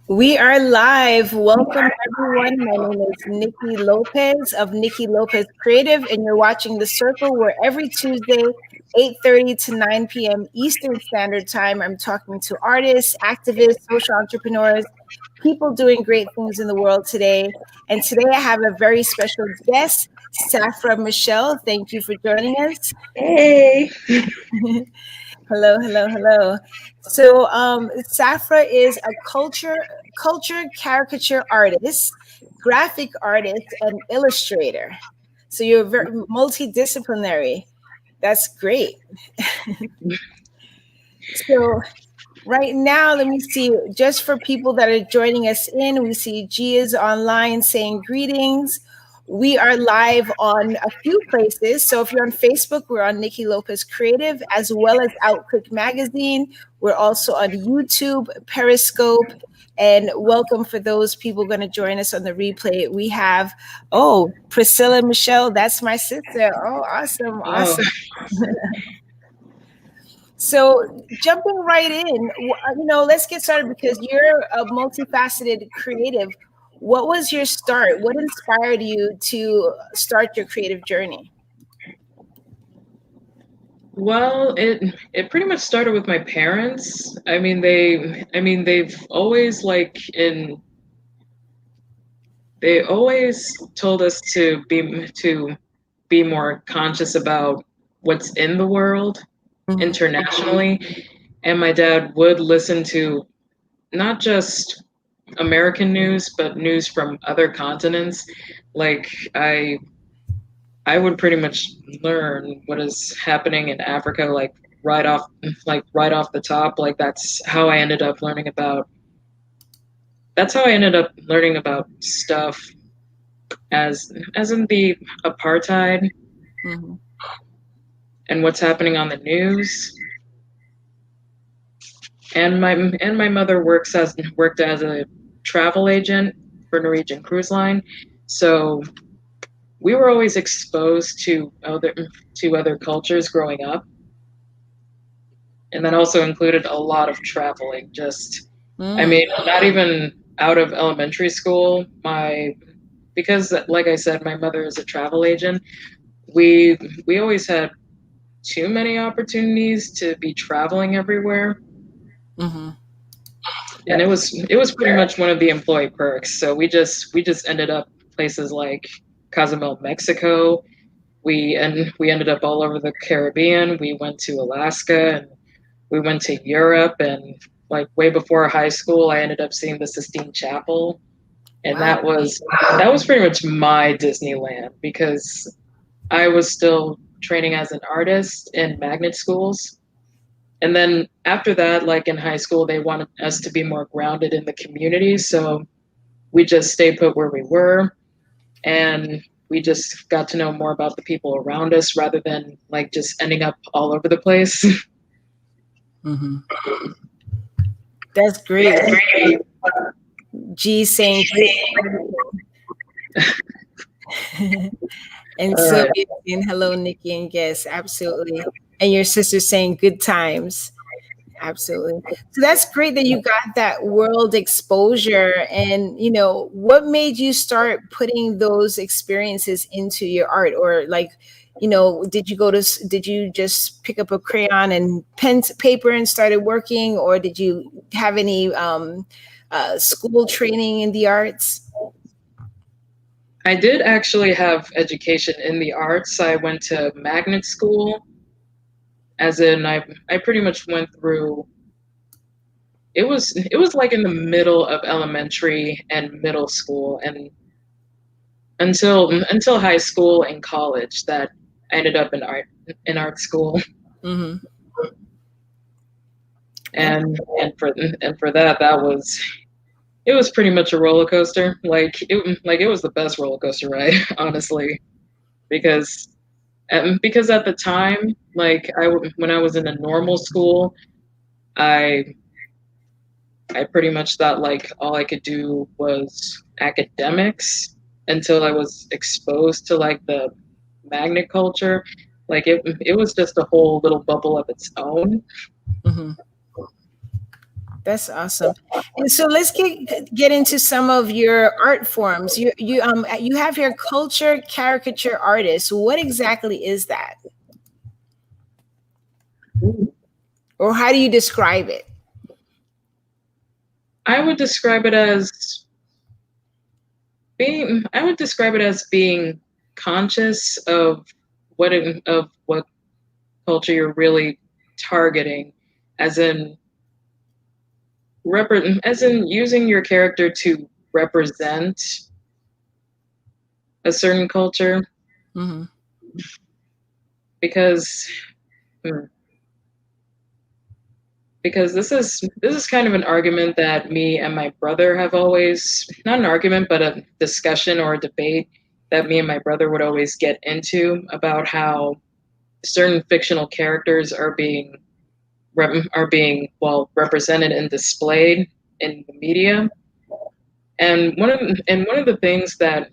We are live. Welcome, everyone. My name is Niki Lopez of Niki Lopez Creative, and you're watching The Circle, where every Tuesday, 8:30 to 9 p.m. Eastern Standard Time, I'm talking to artists, activists, social entrepreneurs, people doing great things in the world today. And today I have a very special guest, Zipporah Michel. Thank you for joining us. Hey. Hello, hello, hello. So, Zipporah is a culture caricature artist, graphic artist, and illustrator. So you're very multidisciplinary. That's great. So right now, let me see. Just for people that are joining us in, we see G is online saying greetings. We are live on a few places. So if you're on Facebook, we're on Niki Lopez Creative, as well as Outclick Magazine. We're also on YouTube, Periscope, and welcome for those people going to join us on the replay. We have, Priscilla Michelle. That's my sister. Oh, awesome. Awesome. So jumping right in, let's get started because you're a multifaceted creative. What was your start? What inspired you to start your creative journey? Well, it pretty much started with my parents. They've always they always told us to be more conscious about what's in the world internationally. And my dad would listen to not just American news, but news from other continents. Like I would pretty much learn what is happening in Africa, right off the top. That's how I ended up learning about stuff as in the apartheid and what's happening on the news. And my mother worked as a travel agent for Norwegian Cruise Line, so we were always exposed to other cultures growing up, and that also included a lot of traveling. Not even out of elementary school. Because, like I said, my mother is a travel agent. We always had too many opportunities to be traveling everywhere. And it was pretty much one of the employee perks. So we just ended up places like Cozumel, Mexico. We ended up all over the Caribbean. We went to Alaska, and we went to Europe, and way before high school, I ended up seeing the Sistine Chapel, and wow. that was pretty much my Disneyland, because I was still training as an artist in magnet schools. And then after that, in high school, they wanted us to be more grounded in the community. So we just stayed put where we were, and we just got to know more about the people around us rather than just ending up all over the place. That's great. G saying and Sylvia saying hello, Nikki and guests. Absolutely. And your sister saying good times. Absolutely. So that's great that you got that world exposure. And, what made you start putting those experiences into your art? Or did you just pick up a crayon and pen to paper and started working? Or did you have any school training in the arts? I did actually have education in the arts. I went to magnet school. As in, I pretty much went through. It was in the middle of elementary and middle school, and until high school and college, that I ended up in art school. And for that it was pretty much a roller coaster. It was the best roller coaster ride, honestly, because at the time, when I was in a normal school, I pretty much thought all I could do was academics until I was exposed to the magnet culture. Like it was just a whole little bubble of its own. Hmm. That's awesome. And so let's get into some of your art forms. You have your culture caricature artist. What exactly is that, or how do you describe it? I would describe it as I would describe it as being conscious of what culture you're really targeting, as in as in using your character to represent a certain culture, Hmm. because hmm, because this is kind of an argument that me and my brother have always, not an argument but a discussion or a debate that me and my brother would always get into, about how certain fictional characters are being, well, represented and displayed in the media. And one of the things that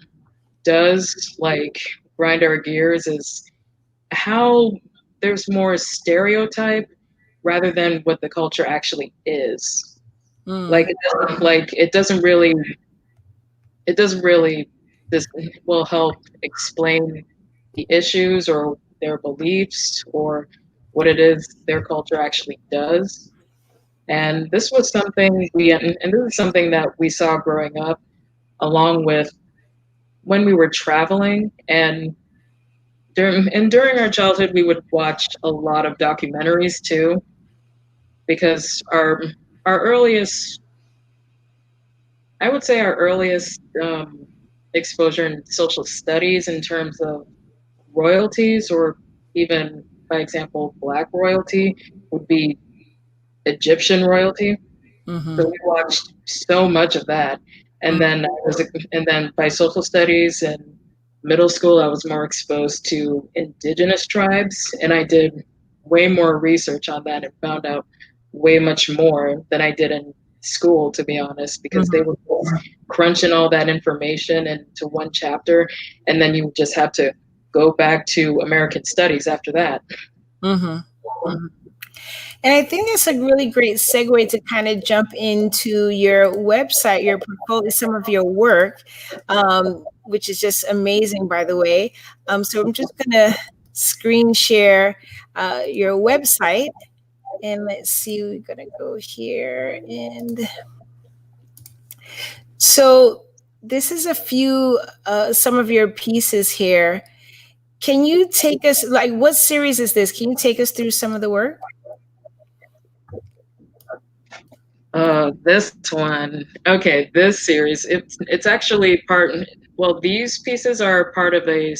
does, like, grind our gears is how there's more stereotype rather than what the culture actually is. Mm. Like it doesn't really this will help explain the issues or their beliefs or what it is their culture actually does. And this was something and this is something that we saw growing up, along with when we were traveling. And during our childhood we would watch a lot of documentaries too, because our earliest I would say our earliest exposure in social studies in terms of royalties, or even, by example, Black royalty, would be Egyptian royalty. Hmm. So we watched so much of that. And then by social studies in middle school, I was more exposed to indigenous tribes, and I did way more research on that and found out way much more than I did in school, to be honest, because they Hmm. were crunching all that information into one chapter, and then you just have to go back to American studies after that. Hmm. And I think that's a really great segue to kind of jump into your website, your portfolio, some of your work, which is just amazing, by the way. So I'm just going to screen share your website. And let's see, we're going to go here. And so this is a few, some of your pieces here. Can you take us, like, what series is this? Can you take us through some of the work? This one, okay, this series, it's actually well, these pieces are part of a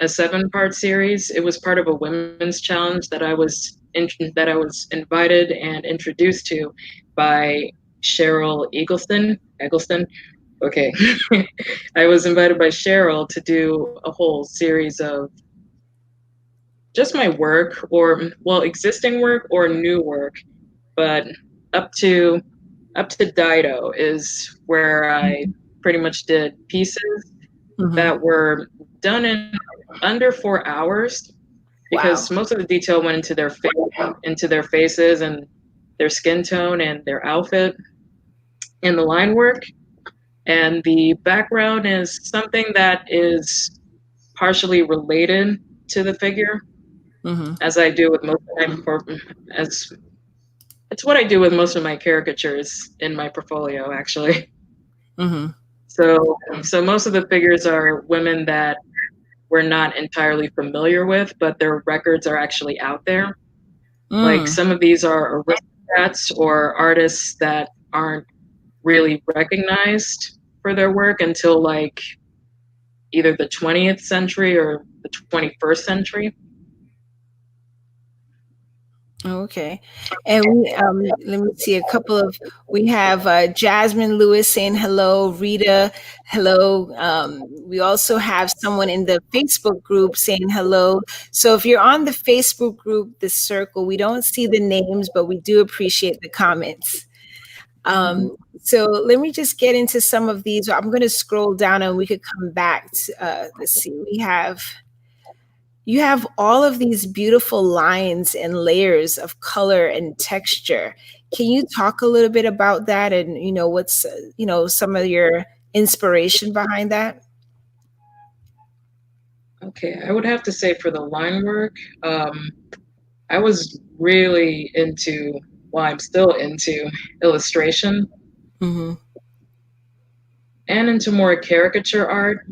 7-part series. It was part of a women's challenge that I was invited and introduced to by Cheryl Eggleston. Okay, I was invited by Cheryl to do a whole series of just my work, or, well, existing work or new work, but up to up to Dido is where I pretty much did pieces Hmm. that were done in under 4 hours, because Wow. most of the detail went into their faces and their skin tone and their outfit and the line work. And the background is something that is partially related to the figure, Hmm. as I do with most of as it's what I do with most of my caricatures in my portfolio, actually. Hmm. So most of the figures are women that we're not entirely familiar with, but their records are actually out there. Like, Mm. some of these are aristocrats or artists that aren't really recognized for their work until, like, either the 20th century or the 21st century. Okay. And let me see a couple of, we have Jasmine Lewis saying hello, Rita, hello. We also have someone in the Facebook group saying hello. So if you're on the Facebook group, the circle, we don't see the names, but we do appreciate the comments. So let me just get into some of these. I'm going to scroll down and we could come back to, let's see, we have You have all of these beautiful lines and layers of color and texture. Can you talk a little bit about that, and what's some of your inspiration behind that? Okay, I would have to say for the line work, I was really into, well, I'm still into illustration Mm-hmm. and into more caricature art.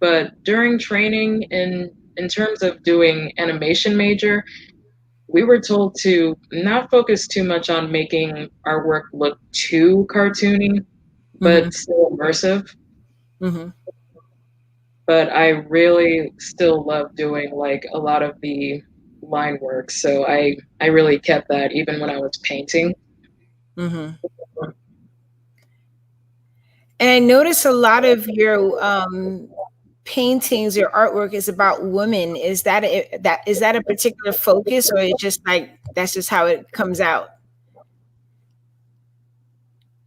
But during training, in terms of doing animation major, we were told to not focus too much on making our work look too cartoony, Mm-hmm. but still immersive. Mm-hmm. But I really still love doing like a lot of the line work, so I really kept that even when I was painting. Mm-hmm. And I notice a lot of your paintings, your artwork is about women. Is that a particular focus, or it's just like that's just how it comes out?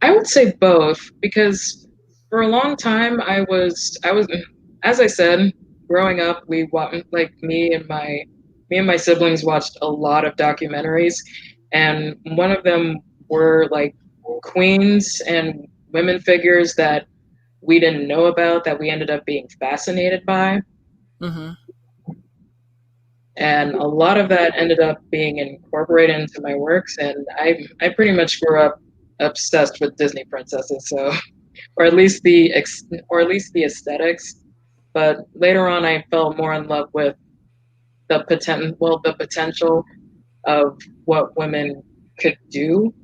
I would say both because for a long time I was as I said, growing up like me and my siblings watched a lot of documentaries, and one of them were like queens and women figures that we didn't know about that we ended up being fascinated by. Mm-hmm. And a lot of that ended up being incorporated into my works, and I pretty much grew up obsessed with Disney princesses, so or at least the aesthetics. But later on, I fell more in love with the potential of what women could do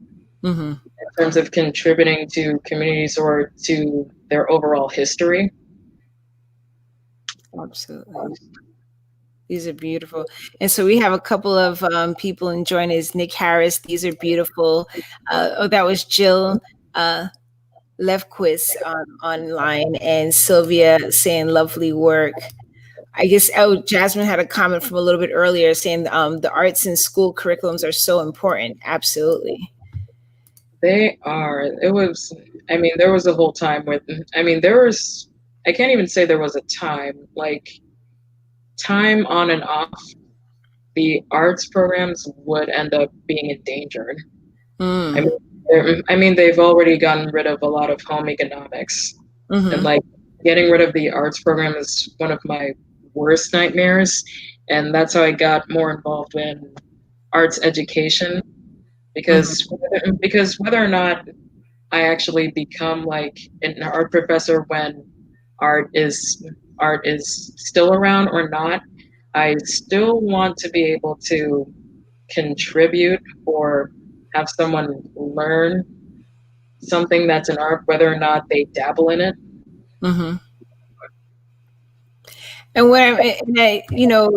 Mm-hmm. in terms of contributing to communities or to their overall history. Absolutely. These are beautiful. And so we have a couple of people enjoying us. Nick Harris, these are beautiful. Oh, that was Jill uh, Lefquist online, and Sylvia saying lovely work. I guess, oh, Jasmine had a comment from a little bit earlier saying the arts in school curriculums are so important. Absolutely. They are. It was. I mean, there was a whole time with. I mean, there was. I can't even say there was a time. Like time on and off, the arts programs would end up being endangered. I Mm. mean, I mean, they've already gotten rid of a lot of home economics, and Mm-hmm. like getting rid of the arts program is one of my worst nightmares. And that's how I got more involved in arts education Mm-hmm. because whether or not I actually become like an art professor when art is art is still around or not, I still want to be able to contribute or have someone learn something that's an art, whether or not they dabble in it. Mm-hmm. And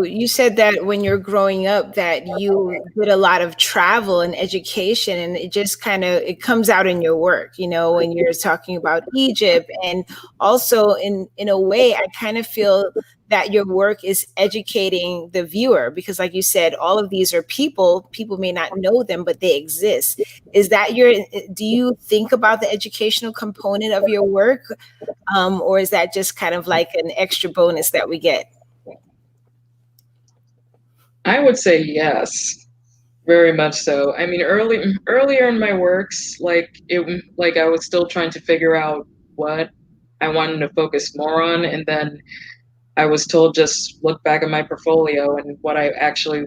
you said that when you're growing up, that you did a lot of travel and education, and it just kind of it comes out in your work. When you're talking about Egypt, and also in a way, I kind of feel that your work is educating the viewer because, like you said, all of these are people. People may not know them, but they exist. Is that your? Do you think about the educational component of your work, or is that just kind of like an extra bonus that we get? I would say yes, very much so. I mean, earlier in my works, like I was still trying to figure out what I wanted to focus more on, and then I was told just look back at my portfolio and what I actually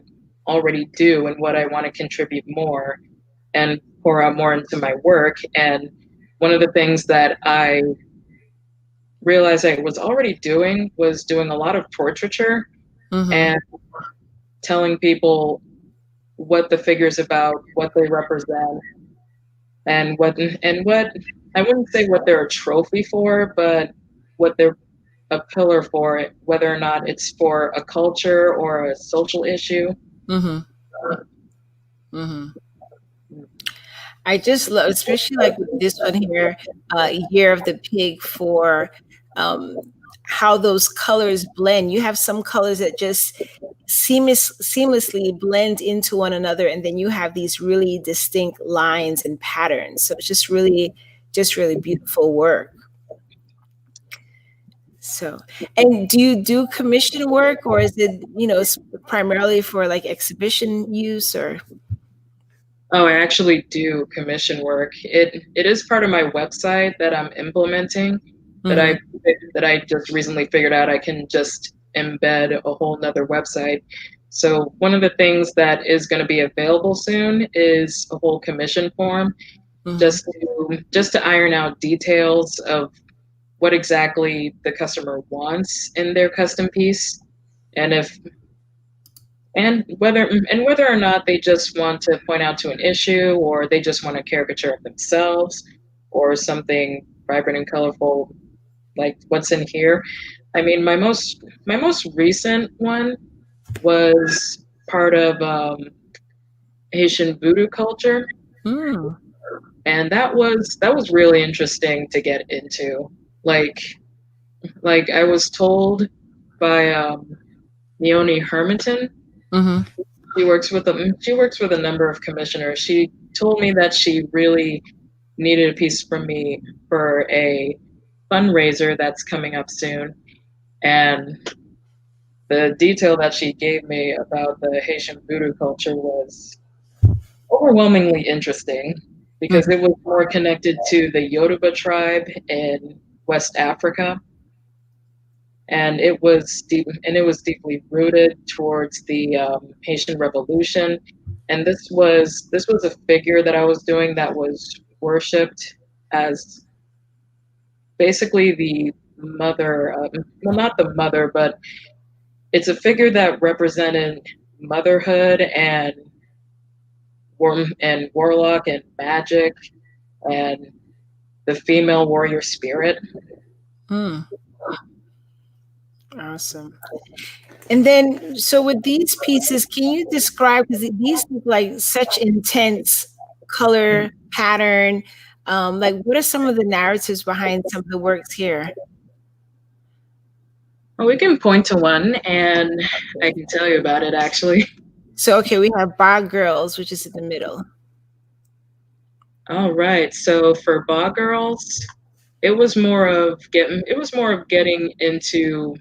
already do and what I want to contribute more and pour out more into my work. And one of the things that I realized I was already doing was doing a lot of portraiture Mm-hmm. and telling people what the figure's about, what they represent, and what I wouldn't say what they're a trophy for, but what they're a pillar for it, whether or not it's for a culture or a social issue. Mm-hmm. Mm-hmm. I just love, especially like with this one here, Year of the Pig, for um, how those colors blend. You have some colors that just seamlessly blend into one another, and then you have these really distinct lines and patterns. So it's just really beautiful work. So, and do you do commission work, or is it, primarily for like exhibition use or? Oh, I actually do commission work. It is part of my website that I'm implementing that Mhm. I that I just recently figured out I can just embed a whole nother website. So one of the things that is going to be available soon is a whole commission form Mhm. just to iron out details of what exactly the customer wants in their custom piece and if and whether or not they just want to point out to an issue or they just want a caricature of themselves or something vibrant and colorful like what's in here. I mean, my most recent one was part of Haitian voodoo culture, Mm. and that was really interesting to get into. Like like I was told by Leonie Hermanton. Mhm. She works with a number of commissioners. She told me that she really needed a piece from me for a fundraiser that's coming up soon. And the detail that she gave me about the Haitian voodoo culture was overwhelmingly interesting because Mhm. it was more connected to the Yoruba tribe in West Africa, and it was deeply rooted towards the Haitian Revolution. And this was a figure that I was doing that was worshipped as basically the mother. Well, not the mother, but it's a figure that represented motherhood and warlock and magic and the female warrior spirit. Mm. Awesome. And then, so with these pieces, can you describe, because these look like such intense color pattern? Like, what are some of the narratives behind some of the works here? Well, we can point to one, and I can tell you about it actually. So, okay, we have Bar Girls, which is in the middle. All right. So for Ball Girls, it was more of getting into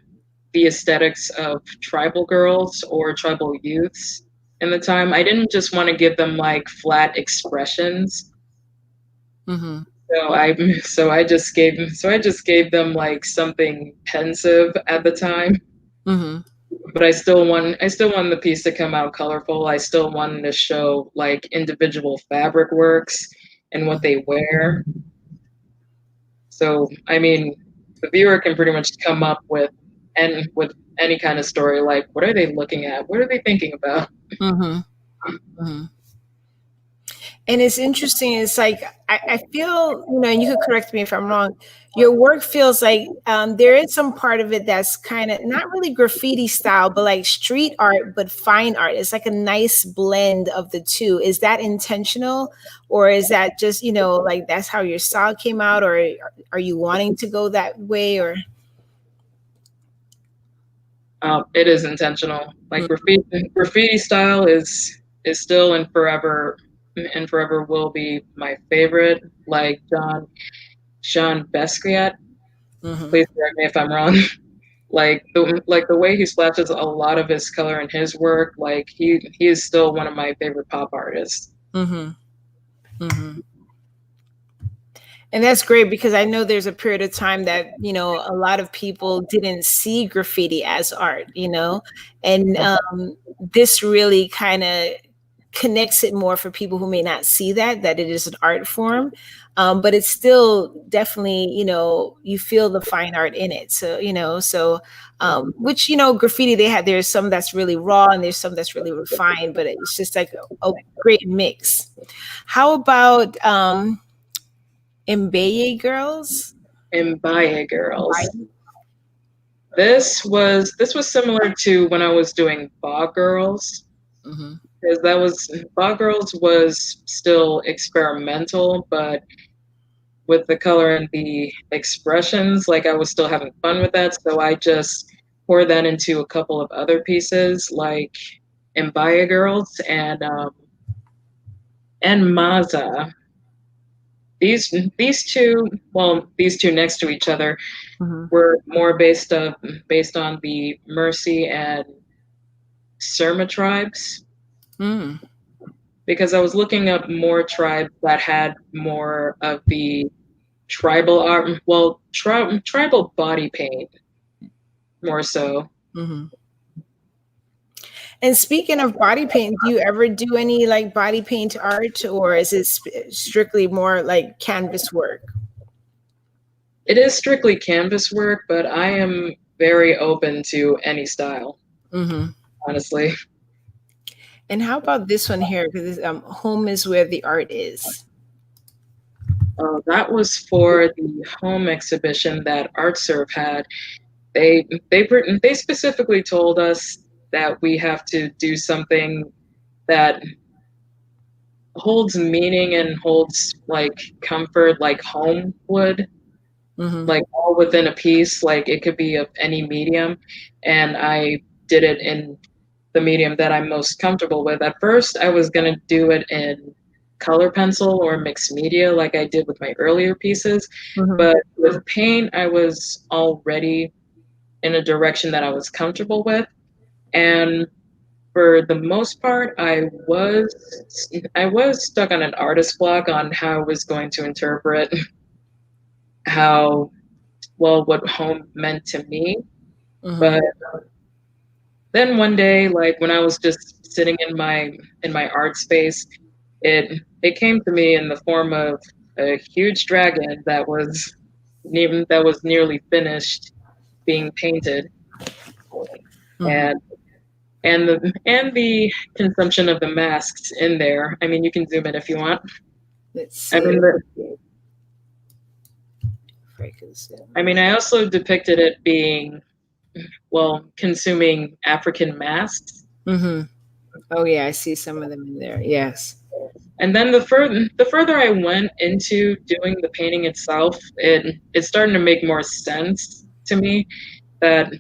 the aesthetics of tribal girls or tribal youths in the time. I didn't just want to give them like flat expressions. Mm-hmm. So I just gave them like something pensive at the time. Mm-hmm. But I still want the piece to come out colorful. I still wanted to show like individual fabric works and what they wear. So, I mean, the viewer can pretty much come up with any kind of story like what are they looking at? What are they thinking about? Mm-hmm. Mm-hmm. And it's interesting. It's like I feel, and you could correct me if I'm wrong. Your work feels like there is some part of it that's kind of not really graffiti style, but like street art, but fine art. It's like a nice blend of the two. Is that intentional, or is that just like that's how your style came out, or are you wanting to go that way, or? It is intentional. Like graffiti style is still and forever will be my favorite. Like Jean Basquiat. Mm-hmm. Please correct me if I'm wrong. Like the way he splashes a lot of his color in his work, like he is still one of my favorite pop artists. Mm-hmm. Mm-hmm. And that's great because I know there's a period of time that, a lot of people didn't see graffiti as art, and this really kind of connects it more for people who may not see that it is an art form. But it's still definitely, you feel the fine art in it. So, which, graffiti, there's some that's really raw and there's some that's really refined, but it's just like a great mix. How about, Mbeye Girls? And Baye Girls. This was similar to when I was doing Bog Girls, Mm-hmm. because that was Bog Girls was still experimental, but with the color and the expressions, like I was still having fun with that. So I just poured that into a couple of other pieces, like Mbaya Girls and Maza. these two, well, these two next to each other Mm-hmm. were more based on the Mercy and Surma tribes, Mm. because I was looking up more tribes that had more of the tribal art, well, tribal body paint more so. Mm-hmm. And speaking of body paint, do you ever do any like body paint art, or is it strictly more like canvas work? It is strictly canvas work, but I am very open to any style, Mm-hmm. honestly. And how about this one here? Because home is where the art is. That was for the home exhibition that ArtServe had. They specifically told us that we have to do something that holds meaning and holds like comfort, like home would, Mm-hmm. like all within a piece. Like it could be of any medium, and I did it in the medium that I'm most comfortable with. At first, I was gonna do it in color pencil or mixed media, like I did with my earlier pieces, Mm-hmm. but with paint, I was already in a direction that I was comfortable with. And for the most part, I was stuck on an artist block on how I was going to interpret how well what home meant to me. Mm-hmm. But then one day, like when I was just sitting in my art space, it came to me in the form of a huge dragon that was nearly finished being painted, Mm-hmm. and and the consumption of the masks in there. I mean, you can zoom in if you want. Let's I see. mean, If I can zoom. I also depicted it being, well, consuming African masks. Mm-hmm. Oh yeah, I see some of them in there. Yes. And then the further I went into doing the painting itself, it's starting to make more sense to me that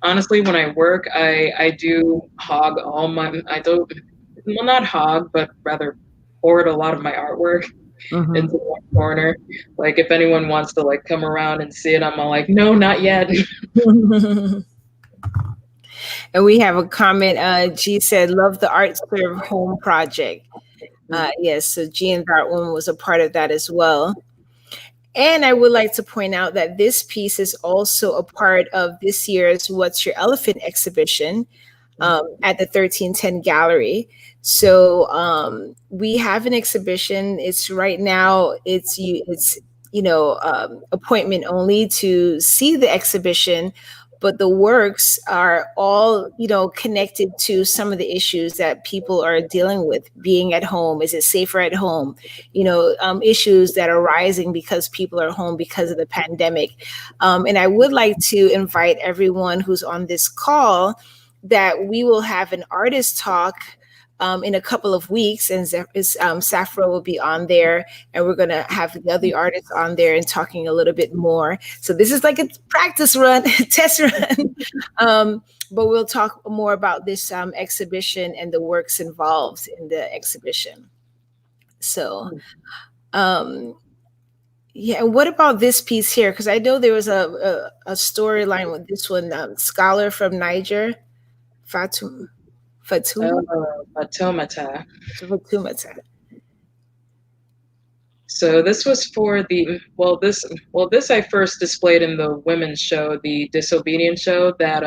honestly, when I work, I do hog all my I don't well, not hog, but rather hoard a lot of my artwork into Mm-hmm. one corner. Like if anyone wants to like come around and see it, I'm all like, no, not yet. And we have a comment. G said, "Love the Art Serve Home project." Yes, so G and that one was a part of that as well. And I would like to point out that this piece is also a part of this year's What's Your Elephant exhibition at the 1310 Gallery. So we have an exhibition. It's right now. It's appointment only to see the exhibition, but the works are all connected to some of the issues that people are dealing with. Being at home, is it safer at home? Issues that are rising because people are home because of the pandemic. And I would like to invite everyone who's on this call that we will have an artist talk in a couple of weeks, and Safra will be on there, and we're going to have the other artists on there and talking a little bit more. So this is like a practice run, test run, but we'll talk more about this exhibition and the works involved in the exhibition. So, yeah. And what about this piece here? Because I know there was a storyline with this one. Scholar from Niger, Fatum. Fatuma? Automata. Fatumata. So this was for the this I first displayed in the women's show, the Disobedient show that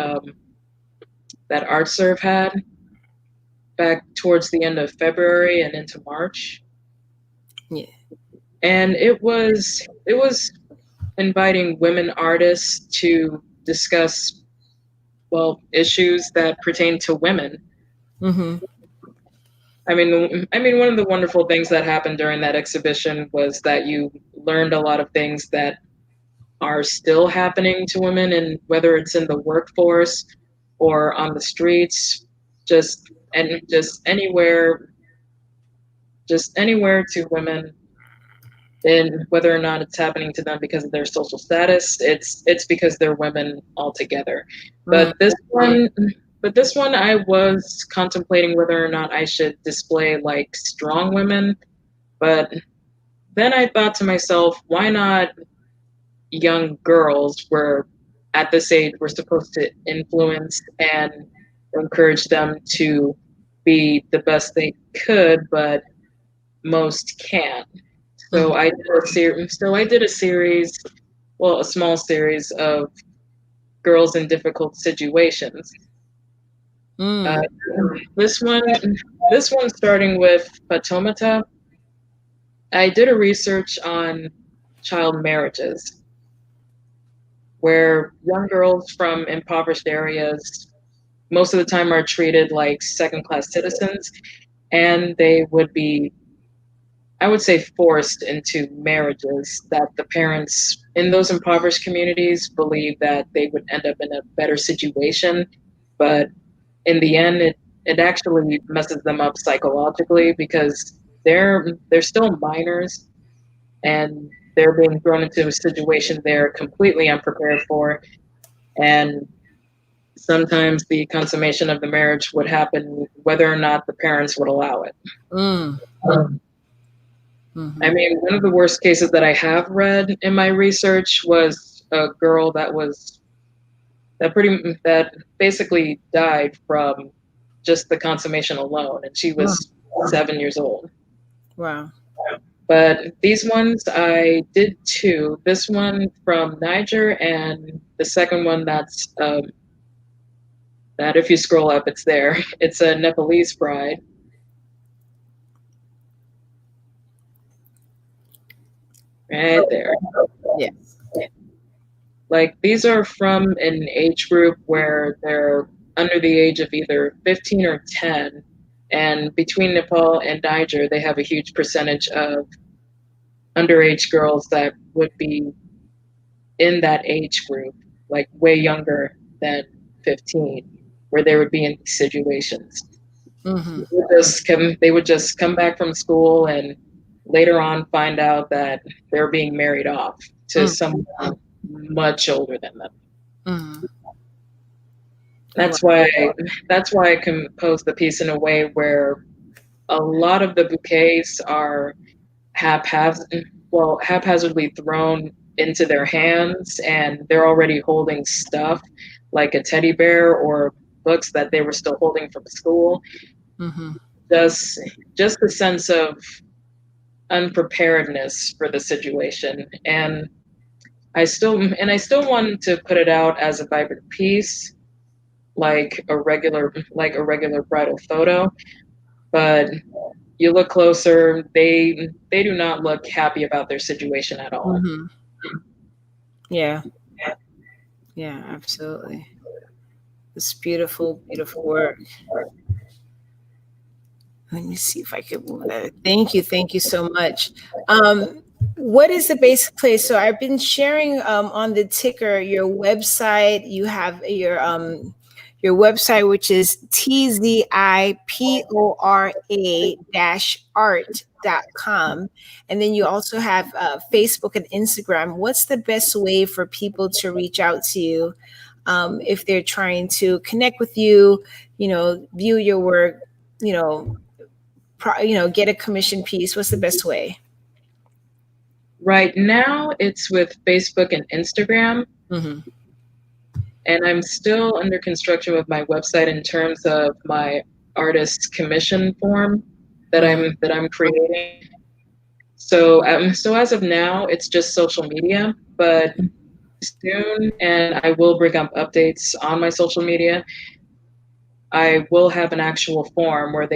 ArtServe had back towards the end of February and into March. Yeah. And it was inviting women artists to discuss, well, issues that pertain to women. Mm-hmm. One of the wonderful things that happened during that exhibition was that you learned a lot of things that are still happening to women, and whether it's in the workforce or on the streets, just anywhere to women, and whether or not it's happening to them because of their social status, it's because they're women altogether. Mm. But this one, I was contemplating whether or not I should display like strong women, but then I thought to myself, why not young girls? Were at this age, we're supposed to influence and encourage them to be the best they could, but most can't. So Mhm. I did a series. So I did a series, well, a small series of girls in difficult situations. Uh, Mm. this one, this one starting with Patomata. I did a research on child marriages, where young girls from impoverished areas most of the time are treated like second class citizens, and they would be, I would say, forced into marriages that the parents in those impoverished communities believe that they would end up in a better situation. But in the end, it actually messes them up psychologically because they're still minors, and they're being thrown into a situation they're completely unprepared for. And sometimes the consummation of the marriage would happen whether or not the parents would allow it. Mm. I Mhm. mean, one of the worst cases that I have read in my research was a girl that basically died from just the consummation alone, and she Mm. was 7 years old. Wow. But these ones I did two. This one from Niger, and the second one that if you scroll up, it's there. It's a Nepalese bride right there. Yes. Like these are from an age group where they're under the age of either 15 or 10. And between Nepal and Niger, they have a huge percentage of underage girls that would be in that age group, like way younger than 15, where they would be in these situations. Mhm. They would just come back from school and later on find out that they're being married off to Mm. someone much older than them. Mhm. Wow. That's why that's why I composed the piece in a way where a lot of the bouquets are haphazardly thrown into their hands, and they're already holding stuff like a teddy bear or books that they were still holding from school. Mhm. Just just the sense of unpreparedness for the situation, and I still wanted to put it out as a vibrant piece, like a regular bridal photo, but you look closer, they do not look happy about their situation at all. Mhm. Yeah. Yeah. Absolutely. It's beautiful, beautiful work. Let me see if I could move that. Thank you. Thank you so much. Um, what is the basic place? So I've been sharing on the ticker your website. You have your website, which is tzipora-art.com. And then you also have Facebook and Instagram. What's the best way for people to reach out to you if they're trying to connect with you, view your work, you know, get a commission piece? What's the best way? Right now, it's with Facebook and Instagram, Mm-hmm. and I'm still under construction with my website in terms of my artist commission form Mm-hmm. that I'm creating. So as of now, it's just social media, but soon, and I will bring up updates on my social media. I will have an actual form where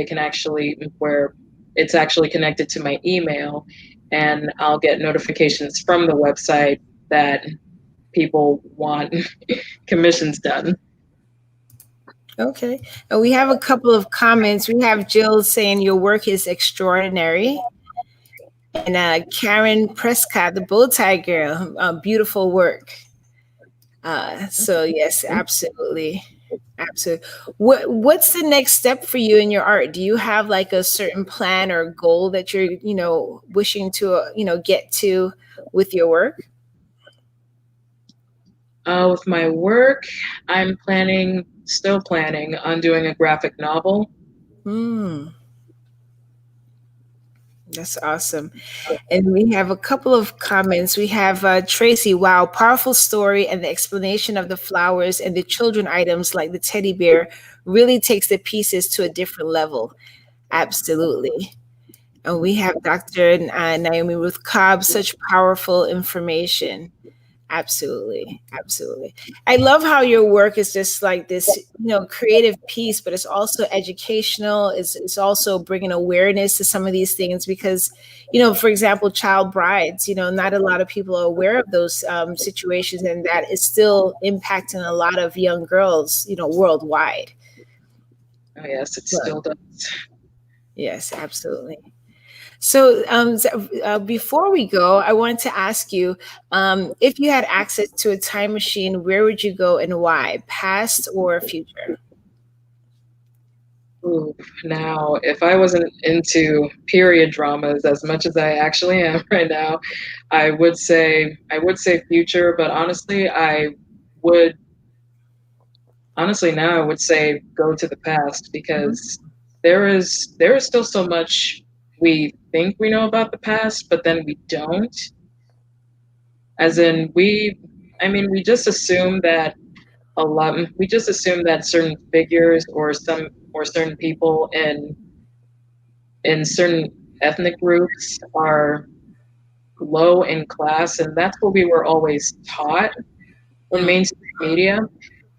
it's actually connected to my email, and I'll get notifications from the website that people want commissions done. Okay. And we have a couple of comments. We have Jill saying your work is extraordinary. And Karen Prescott, the bow tie girl, beautiful work. So yes, absolutely. Absolutely. What's the next step for you in your art? Do you have like a certain plan or goal that you're, wishing to, get to with your work? With my work, still planning on doing a graphic novel. Hmm. That's awesome. And we have a couple of comments. We have Tracy, wow, powerful story, and the explanation of the flowers and the children items like the teddy bear really takes the pieces to a different level. Absolutely. And we have Dr. Naomi Ruth Cobb, such powerful information. Absolutely. Absolutely. I love how your work is just like this, creative piece, but it's also educational. It's also bringing awareness to some of these things because, for example, child brides, not a lot of people are aware of those situations, and that is still impacting a lot of young girls, worldwide. Oh yes, it But still does. yes, absolutely. So, before we go, I wanted to ask you, if you had access to a time machine, where would you go and why? Past or future? Ooh, now, if I wasn't into period dramas as much as I actually am right now, I would say future, but would honestly now I would say go to the past Mhm. because there is still so much we think we know about the past, but then we don't. As in we just assume that we just assume that certain figures or certain people in certain ethnic groups are low in class, and that's what we were always taught in Mm, mainstream media.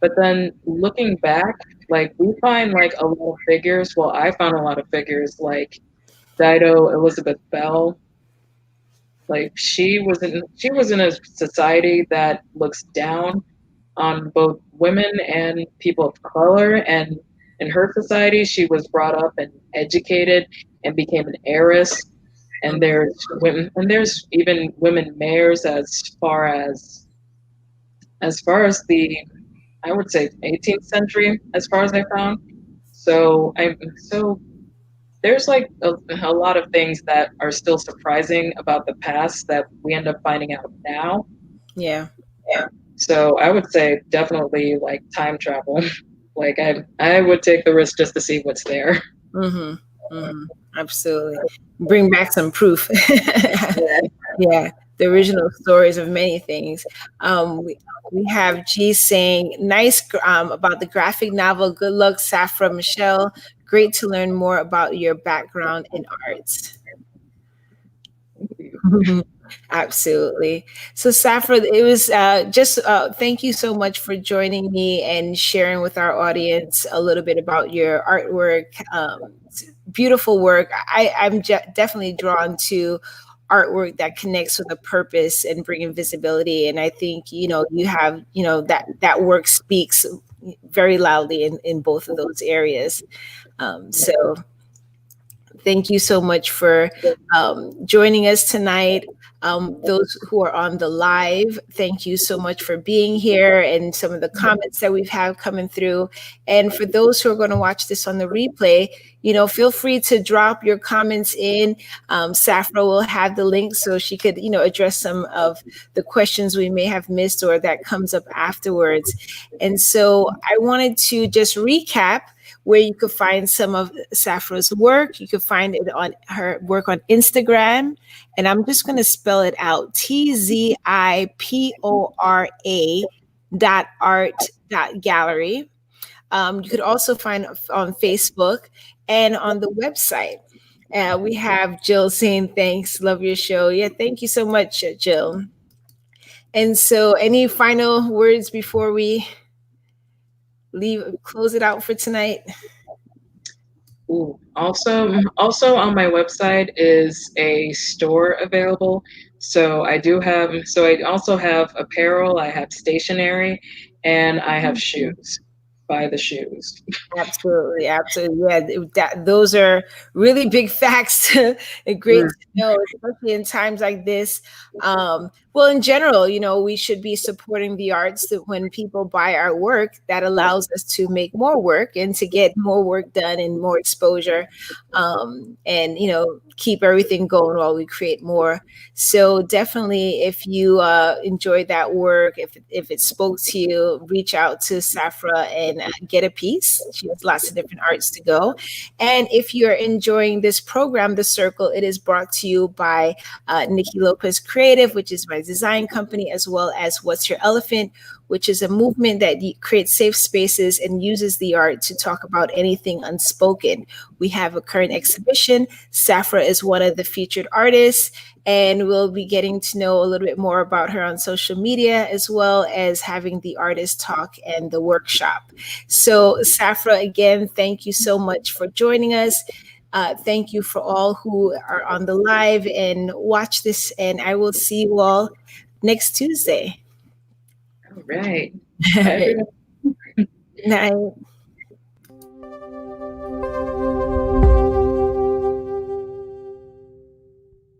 But then looking back, like we find like a lot of figures. Well, I found a lot of figures like Dido Elizabeth Bell. Like she was in a society that looks down on both women and people of color, and in her society she was brought up and educated and became an heiress. And mm, there's even women mayors as far as the, I would say, 18th century, as far as I found. So there's like a lot of things that are still surprising about the past that we end up finding out now. yeah. So I would say definitely like time travel. Like I would take the risk just to see what's there. Mm-hmm. Mm-hmm. Absolutely. Bring back some proof. Yeah, the original stories of many things. We have G saying, nice about the graphic novel. Good luck, Safra Michelle. Great to learn more about your background in arts. Absolutely. So, Safford, it was just thank you so much for joining me and sharing with our audience a little bit about your artwork. Beautiful work. Definitely drawn to artwork that connects with a purpose and bringing visibility. And I think you have that work speaks very loudly in both of those areas. So thank you so much for joining us tonight. Those who are on the live, thank you so much for being here and some of the comments that we've had coming through. And for those who are going to watch this on the replay, feel free to drop your comments in. Safra will have the link so she could, address some of the questions we may have missed or that comes up afterwards. And so I wanted to just recap where you could find some of Safra's work. You could find it on her work on Instagram. And I'm just going to spell it out: TZIPORA.art.gallery. You could also find on Facebook and on the website. We have Jill saying thanks, love your show. Yeah, thank you so much, Jill. And so, any final words before we close it out for tonight? Ooh. Also on my website is a store available. So I also have apparel, I have stationery, and I have shoes. Buy the shoes. Absolutely, absolutely. Yeah, those are really big facts and great Mm. to know, especially in times like this. Well, in general, we should be supporting the arts. That when people buy our work, that allows us to make more work and to get more work done and more exposure, and keep everything going while we create more. So definitely, if you enjoyed that work, if it spoke to you, reach out to Safra and get a piece. She has lots of different arts to go. And if you're enjoying this program, The Circle, it is brought to you by Niki Lopez Creative, which is my design company, as well as What's Your Elephant, which is a movement that creates safe spaces and uses the art to talk about anything unspoken. We have a current exhibition. Safra is one of the featured artists, and we'll be getting to know a little bit more about her on social media, as well as having the artist talk and the workshop. So, Safra, again, thank you so much for joining us. Thank you for all who are on the live and watch this. And I will see you all next Tuesday. All right. All Bye, right. everyone. Night.